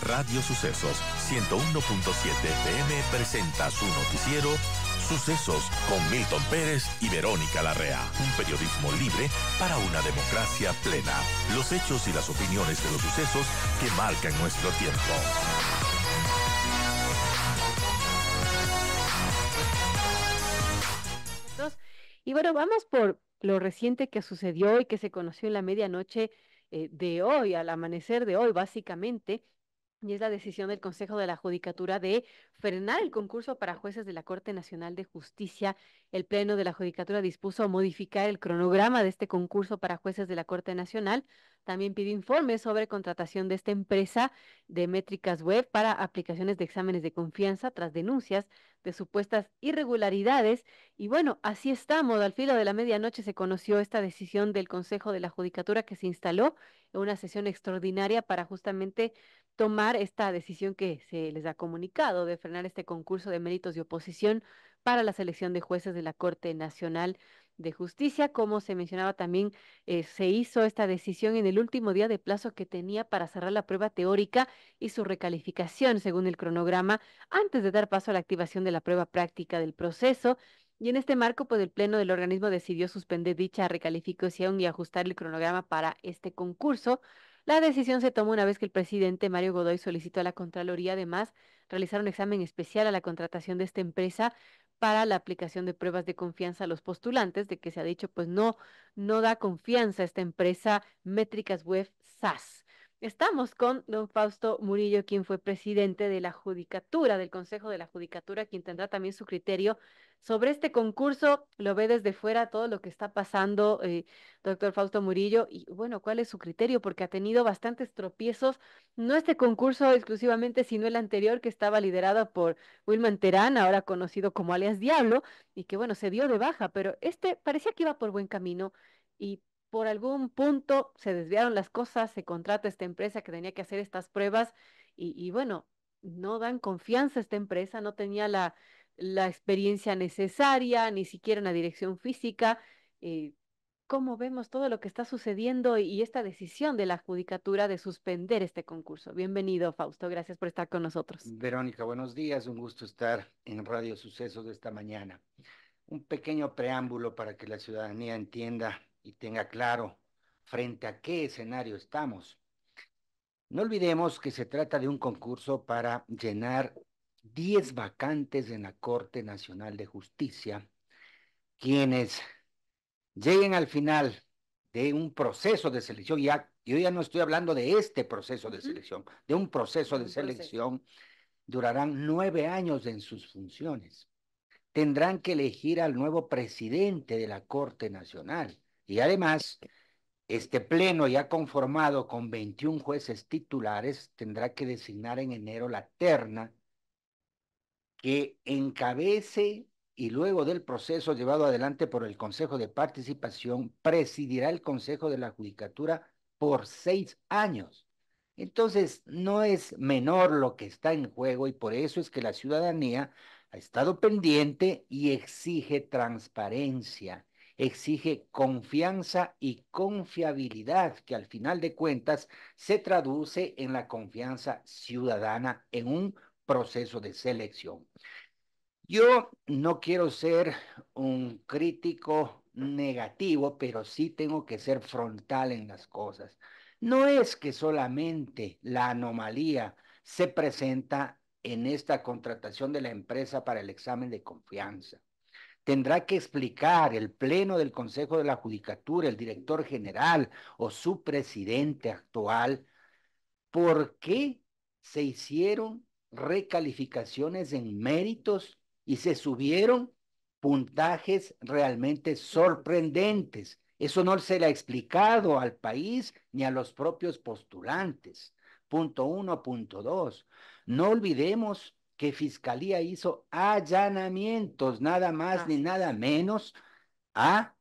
Radio Sucesos 101.7 FM presenta su noticiero Sucesos con Milton Pérez y Verónica Larrea. Un periodismo libre para una democracia plena. Los hechos y las opiniones de los sucesos que marcan nuestro tiempo. Y bueno, vamos por lo reciente que sucedió y que se conoció en la medianoche de hoy, al amanecer de hoy, básicamente. Y es la decisión del Consejo de la Judicatura de frenar el concurso para jueces de la Corte Nacional de Justicia. El Pleno de la Judicatura dispuso modificar el cronograma de este concurso para jueces de la Corte Nacional. También pidió informes sobre contratación de esta empresa de métricas web para aplicaciones de exámenes de confianza tras denuncias de supuestas irregularidades. Y bueno, así estamos. Al filo de la medianoche se conoció esta decisión del Consejo de la Judicatura que se instaló en una sesión extraordinaria para justamente tomar esta decisión que se les ha comunicado de frenar este concurso de méritos de oposición para la selección de jueces de la Corte Nacional de Justicia. Como se mencionaba también, se hizo esta decisión en el último día de plazo que tenía para cerrar la prueba teórica y su recalificación según el cronograma, antes de dar paso a la activación de la prueba práctica del proceso. Y en este marco, pues el Pleno del organismo decidió suspender dicha recalificación y ajustar el cronograma para este concurso. La decisión se tomó una vez que el presidente Mario Godoy solicitó a la Contraloría, además, realizar un examen especial a la contratación de esta empresa para la aplicación de pruebas de confianza a los postulantes, de que se ha dicho, pues no da confianza a esta empresa Métricas Web SAS. Estamos con don Fausto Murillo, quien fue presidente de la Judicatura, del Consejo de la Judicatura, quien tendrá también su criterio sobre este concurso. Lo ve desde fuera todo lo que está pasando, doctor Fausto Murillo, y bueno, ¿cuál es su criterio? Porque ha tenido bastantes tropiezos, no este concurso exclusivamente, sino el anterior que estaba liderado por Wilman Terán, ahora conocido como alias Diablo, y que bueno, se dio de baja, pero este parecía que iba por buen camino y por algún punto se desviaron las cosas, se contrata esta empresa que tenía que hacer estas pruebas y bueno, no dan confianza a esta empresa, no tenía la experiencia necesaria, ni siquiera una dirección física. eh, ¿Cómo vemos todo lo que está sucediendo y esta decisión de la Judicatura de suspender este concurso? Bienvenido, Fausto, gracias por estar con nosotros. Verónica, buenos días, un gusto estar en Radio Sucesos de esta mañana. Un pequeño preámbulo para que la ciudadanía entienda y tenga claro frente a qué escenario estamos. No olvidemos que se trata de un concurso para llenar 10 vacantes en la Corte Nacional de Justicia. Quienes lleguen al final de un proceso de selección, yo ya no estoy hablando de este proceso de selección, de un proceso de selección, durarán 9 años en sus funciones. Tendrán que elegir al nuevo presidente de la Corte Nacional. Y además, este pleno ya conformado con 21 jueces titulares tendrá que designar en enero la terna que encabece y luego del proceso llevado adelante por el Consejo de Participación, presidirá el Consejo de la Judicatura por 6 años. Entonces, no es menor lo que está en juego y por eso es que la ciudadanía ha estado pendiente y exige transparencia, exige confianza y confiabilidad, que al final de cuentas se traduce en la confianza ciudadana en un proceso de selección. Yo no quiero ser un crítico negativo, pero sí tengo que ser frontal en las cosas. No es que solamente la anomalía se presenta en esta contratación de la empresa para el examen de confianza. Tendrá que explicar el pleno del Consejo de la Judicatura, el director general o su presidente actual, por qué se hicieron recalificaciones en méritos y se subieron puntajes realmente sorprendentes. Eso no se le ha explicado al país ni a los propios postulantes. Punto uno. Punto dos. No olvidemos que Fiscalía hizo allanamientos, nada más ni nada menos, a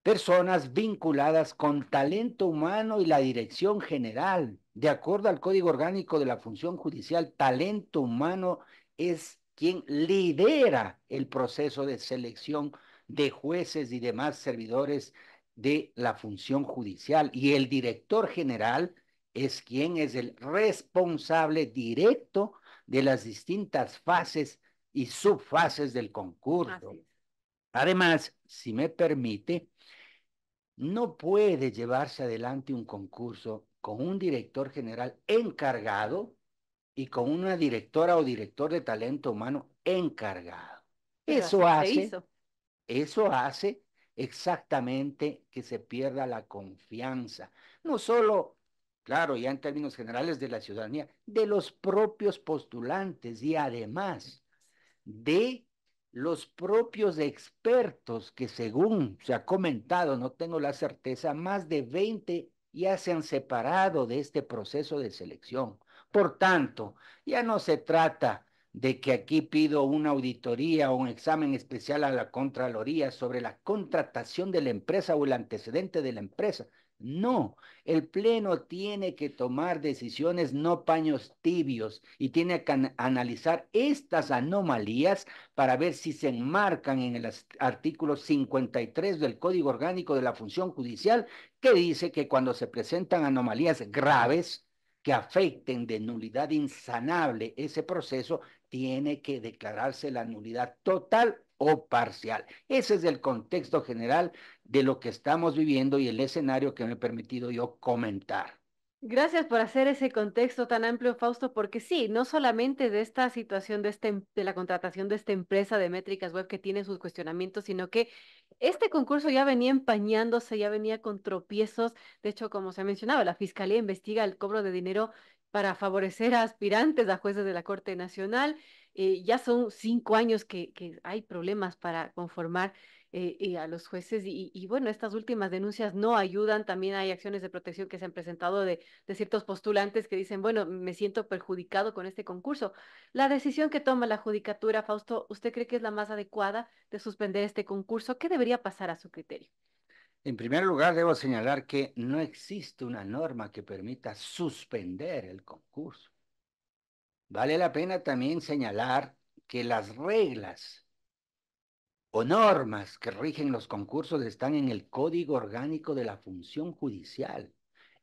personas vinculadas con talento humano y la dirección general. De acuerdo al Código Orgánico de la Función Judicial, talento humano es quien lidera el proceso de selección de jueces y demás servidores de la función judicial. Y el director general es quien es el responsable directo de las distintas fases y subfases del concurso. Además, si me permite, no puede llevarse adelante un concurso con un director general encargado y con una directora o director de talento humano encargado. Pero Eso así se hace, hizo. eso hace exactamente que se pierda la confianza, no solo, claro, ya en términos generales de la ciudadanía, de los propios postulantes y además de los propios expertos que según se ha comentado, no tengo la certeza, más de 20 ya se han separado de este proceso de selección. Por tanto, ya no se trata de que aquí pido una auditoría o un examen especial a la Contraloría sobre la contratación de la empresa o el antecedente de la empresa. No, el Pleno tiene que tomar decisiones, no paños tibios, y tiene que analizar estas anomalías para ver si se enmarcan en el artículo 53 del Código Orgánico de la Función Judicial, que dice que cuando se presentan anomalías graves que afecten de nulidad insanable ese proceso, tiene que declararse la nulidad total o parcial. Ese es el contexto general de lo que estamos viviendo y el escenario que me he permitido yo comentar. Gracias por hacer ese contexto tan amplio, Fausto, porque sí, no solamente de esta situación de la contratación de esta empresa de métricas web que tiene sus cuestionamientos, sino que este concurso ya venía empañándose, ya venía con tropiezos. De hecho, como se ha mencionado, la Fiscalía investiga el cobro de dinero para favorecer a aspirantes a jueces de la Corte Nacional. Ya son 5 años que hay problemas para conformar a los jueces y bueno, estas últimas denuncias no ayudan. También hay acciones de protección que se han presentado de ciertos postulantes que dicen, bueno, me siento perjudicado con este concurso. La decisión que toma la judicatura, Fausto, ¿usted cree que es la más adecuada de suspender este concurso? ¿Qué debería pasar a su criterio? En primer lugar, debo señalar que no existe una norma que permita suspender el concurso. Vale la pena también señalar que las reglas o normas que rigen los concursos están en el Código Orgánico de la Función Judicial.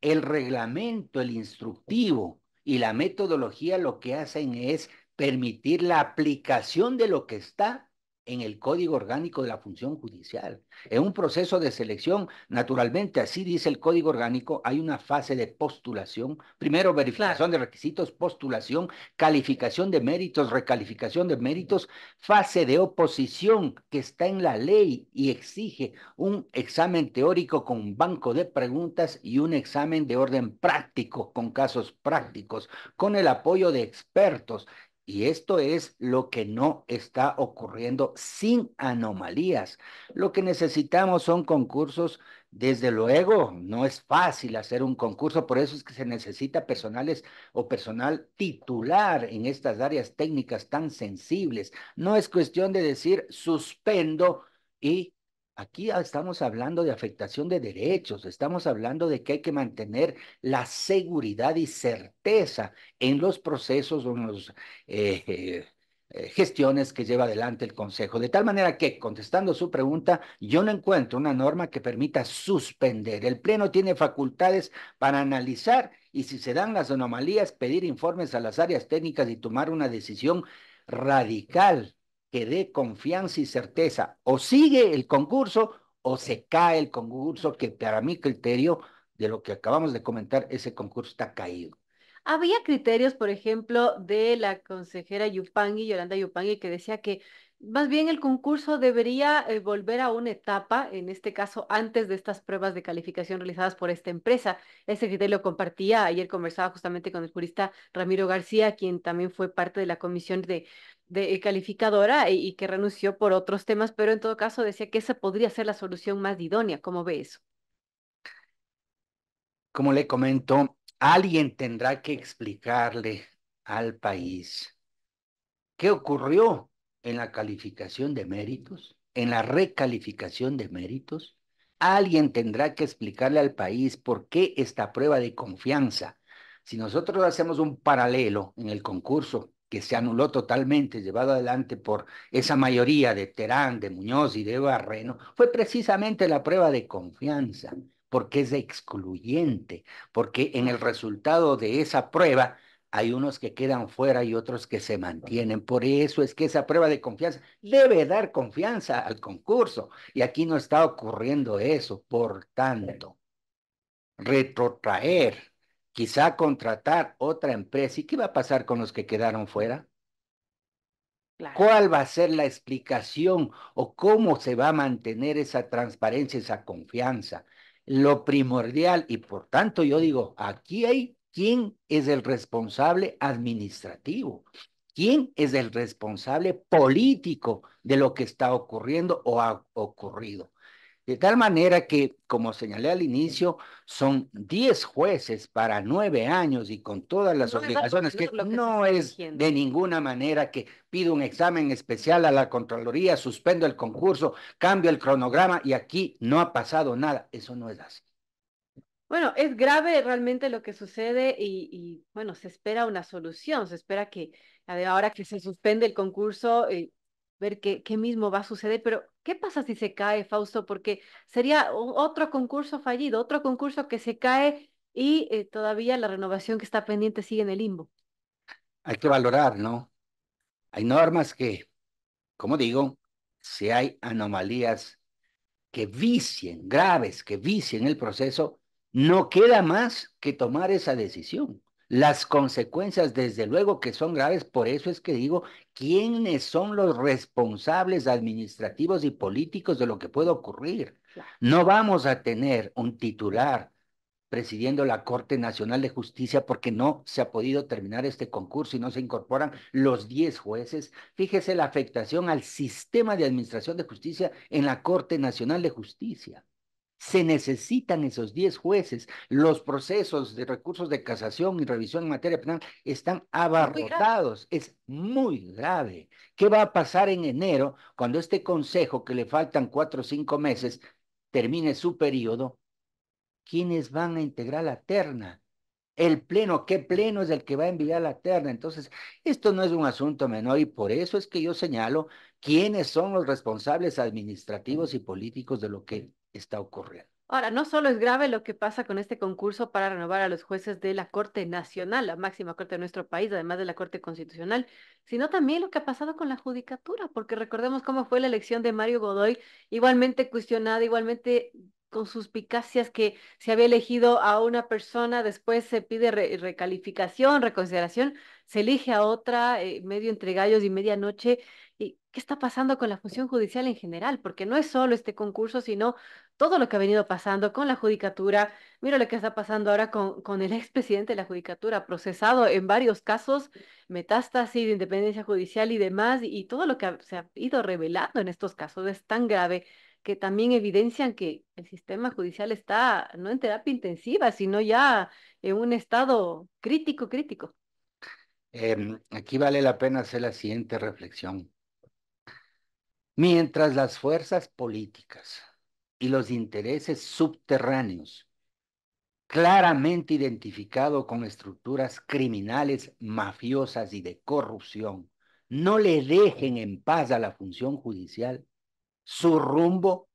El reglamento, el instructivo y la metodología lo que hacen es permitir la aplicación de lo que está en el Código Orgánico de la Función Judicial. En un proceso de selección, naturalmente, así dice el Código Orgánico, hay una fase de postulación, primero Claro. verificación de requisitos, postulación, calificación de méritos, recalificación de méritos, fase de oposición que está en la ley y exige un examen teórico con un banco de preguntas y un examen de orden práctico con casos prácticos, con el apoyo de expertos. Y esto es lo que no está ocurriendo sin anomalías. Lo que necesitamos son concursos. Desde luego, no es fácil hacer un concurso, por eso es que se necesita personales o personal titular en estas áreas técnicas tan sensibles. No es cuestión de decir suspendo y aquí ya estamos hablando de afectación de derechos, estamos hablando de que hay que mantener la seguridad y certeza en los procesos o en los gestiones que lleva adelante el Consejo. De tal manera que, contestando su pregunta, yo no encuentro una norma que permita suspender. El Pleno tiene facultades para analizar y si se dan las anomalías, pedir informes a las áreas técnicas y tomar una decisión radical que dé confianza y certeza. O sigue el concurso o se cae el concurso, que para mi criterio, de lo que acabamos de comentar, ese concurso está caído. Había criterios, por ejemplo, de la consejera Yupanqui, Yolanda Yupanqui, que decía que más bien el concurso debería volver a una etapa, en este caso antes de estas pruebas de calificación realizadas por esta empresa. Ese criterio lo compartía, ayer conversaba justamente con el jurista Ramiro García, quien también fue parte de la comisión de calificadora y que renunció por otros temas, pero en todo caso decía que esa podría ser la solución más idónea. ¿Cómo ve eso? Como le comento, alguien tendrá que explicarle al país qué ocurrió en la calificación de méritos, en la recalificación de méritos. Alguien tendrá que explicarle al país por qué esta prueba de confianza. Si nosotros hacemos un paralelo en el concurso que se anuló totalmente, llevado adelante por esa mayoría de Terán, de Muñoz y de Barreno, fue precisamente la prueba de confianza. porque es excluyente, porque en el resultado de esa prueba hay unos que quedan fuera y otros que se mantienen. Por eso es que esa prueba de confianza debe dar confianza al concurso. Y aquí no está ocurriendo eso. Por tanto, retrotraer, quizá contratar otra empresa. ¿Y qué va a pasar con los que quedaron fuera? Claro. ¿Cuál va a ser la explicación o cómo se va a mantener esa transparencia, esa confianza? Lo primordial, y por tanto yo digo, aquí hay quién es el responsable administrativo, quién es el responsable político de lo que está ocurriendo o ha ocurrido. De tal manera que, como señalé al inicio, son 10 jueces para 9 años y con todas las No es algo obligaciones que menor lo que se no está es eligiendo. de ninguna manera que pido un examen especial a la Contraloría, suspendo el concurso, cambio el cronograma y aquí no ha pasado nada. Eso no es así. Bueno, es grave realmente lo que sucede bueno, se espera una solución, se espera que ahora que se suspende el concurso, ver qué mismo va a suceder, pero ¿qué pasa si se cae, Fausto? Porque sería otro concurso fallido, otro concurso que se cae y todavía la renovación que está pendiente sigue en el limbo. Hay que valorar, ¿no? Hay normas que, como digo, si hay anomalías que vicien, graves, que vicien el proceso, no queda más que tomar esa decisión. Las consecuencias, desde luego que son graves, por eso es que digo, ¿quiénes son los responsables administrativos y políticos de lo que puede ocurrir? Claro. No vamos a tener un titular presidiendo la Corte Nacional de Justicia porque no se ha podido terminar este concurso y no se incorporan los 10 jueces. Fíjese la afectación al sistema de administración de justicia en la Corte Nacional de Justicia. Se necesitan esos 10 jueces. Los procesos de recursos de casación y revisión en materia penal están Muy grave. abarrotados. Es muy grave. ¿Qué va a pasar en enero cuando este consejo, que le faltan 4 o 5 meses, termine su periodo? ¿Quiénes van a integrar la terna? El pleno, ¿qué pleno es el que va a enviar la terna? Entonces, esto no es un asunto menor y por eso es que yo señalo quiénes son los responsables administrativos y políticos de lo que está ocurriendo. Ahora, no solo es grave lo que pasa con este concurso para renovar a los jueces de la Corte Nacional, la máxima corte de nuestro país, además de la Corte Constitucional, sino también lo que ha pasado con la judicatura, porque recordemos cómo fue la elección de Mario Godoy, igualmente cuestionada, igualmente con suspicacias que se había elegido a una persona, después se pide recalificación, reconsideración, se elige a otra, medio entre gallos y medianoche. ¿Y qué está pasando con la función judicial en general? Porque no es solo este concurso, sino todo lo que ha venido pasando con la judicatura. Mira lo que está pasando ahora con el expresidente de la judicatura, procesado en varios casos, metástasis de independencia judicial y demás, y todo lo que se ha ido revelando en estos casos es tan grave que también evidencian que el sistema judicial está no en terapia intensiva, sino ya en un estado crítico, crítico. Aquí vale la pena hacer la siguiente reflexión. Mientras las fuerzas políticas y los intereses subterráneos claramente identificado con estructuras criminales, mafiosas y de corrupción, no le dejen en paz a la función judicial, su rumbo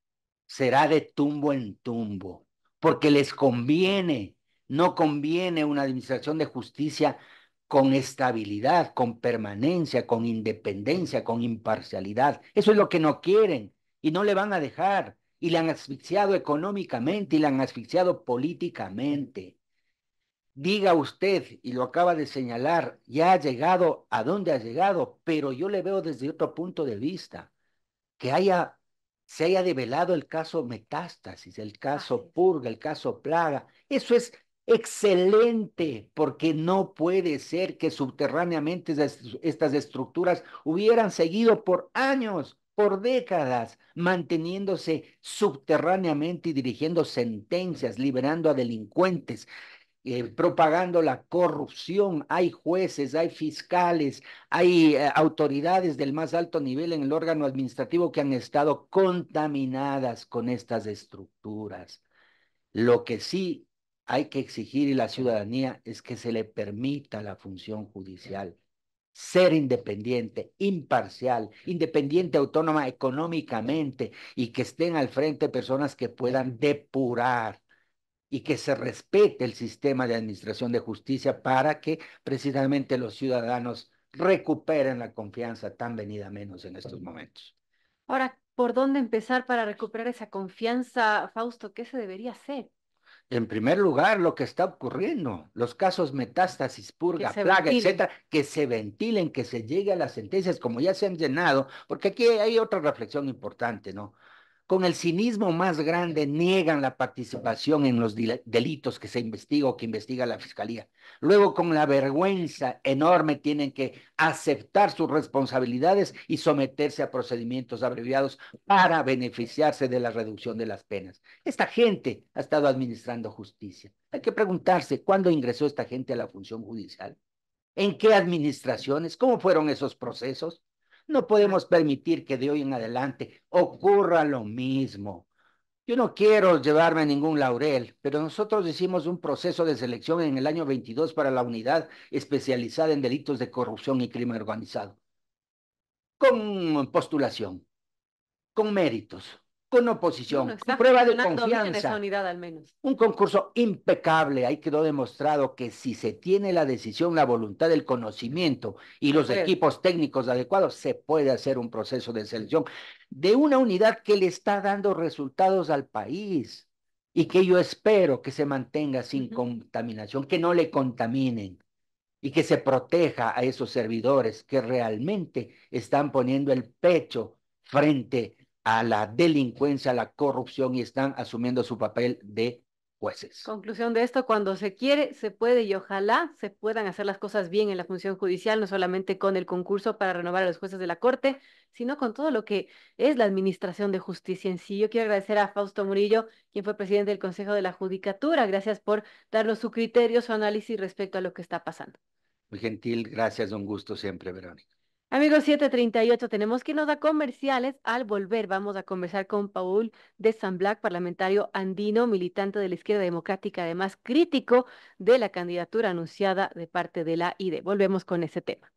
será de tumbo en tumbo, porque les conviene, no conviene una administración de justicia con estabilidad, con permanencia, con independencia, con imparcialidad. Eso es lo que no quieren y no le van a dejar. Y le han asfixiado económicamente y le han asfixiado políticamente. Diga usted, y lo acaba de señalar, ya ha llegado a donde ha llegado, pero yo le veo desde otro punto de vista que se haya develado el caso Metástasis, el Así caso es. Purga, el caso Plaga. Eso es excelente, porque no puede ser que subterráneamente estas estructuras hubieran seguido por años, por décadas, manteniéndose subterráneamente y dirigiendo sentencias, liberando a delincuentes, propagando la corrupción. Hay jueces, hay fiscales, hay autoridades del más alto nivel en el órgano administrativo que han estado contaminadas con estas estructuras. Lo que sí hay que exigir a la ciudadanía es que se le permita a la función judicial ser independiente, imparcial, independiente, autónoma económicamente y que estén al frente personas que puedan depurar y que se respete el sistema de administración de justicia para que precisamente los ciudadanos recuperen la confianza tan venida menos en estos momentos. Ahora, ¿por dónde empezar para recuperar esa confianza, Fausto? ¿Qué se debería hacer? En primer lugar, lo que está ocurriendo, los casos metástasis, Que purga, se plaga, ventilen. etcétera, que se ventilen, que se llegue a las sentencias como ya se han llenado, porque aquí hay otra reflexión importante, ¿no? Con el cinismo más grande niegan la participación en los delitos que se investiga o que investiga la fiscalía. Luego, con la vergüenza enorme, tienen que aceptar sus responsabilidades y someterse a procedimientos abreviados para beneficiarse de la reducción de las penas. Esta gente ha estado administrando justicia. Hay que preguntarse cuándo ingresó esta gente a la función judicial, en qué administraciones, cómo fueron esos procesos. No podemos permitir que de hoy en adelante ocurra lo mismo. Yo no quiero llevarme ningún laurel, pero nosotros hicimos un proceso de selección en el año 22 para la unidad especializada en delitos de corrupción y crimen organizado, con postulación, con méritos, con Bueno, oposición, con está prueba de funcionando bien esa confianza. unidad al menos. Un concurso impecable, ahí quedó demostrado que si se tiene la decisión, la voluntad, el conocimiento y Se los puede. equipos técnicos adecuados, se puede hacer un proceso de selección de una unidad que le está dando resultados al país y que yo espero que se mantenga sin Ujú. contaminación, que no le contaminen y que se proteja a esos servidores que realmente están poniendo el pecho frente a la delincuencia, a la corrupción y están asumiendo su papel de jueces. Conclusión de esto, cuando se quiere, se puede y ojalá se puedan hacer las cosas bien en la función judicial, no solamente con el concurso para renovar a los jueces de la Corte, sino con todo lo que es la administración de justicia en sí. Yo quiero agradecer a Fausto Murillo, quien fue presidente del Consejo de la Judicatura. Gracias por darnos su criterio, su análisis respecto a lo que está pasando. Muy gentil, gracias, un gusto siempre, Verónica. Amigos, 7:38, tenemos que irnos a comerciales. Al volver vamos a conversar con Paul de San Black, parlamentario andino, militante de la izquierda democrática, además crítico de la candidatura anunciada de parte de la ID. Volvemos con ese tema.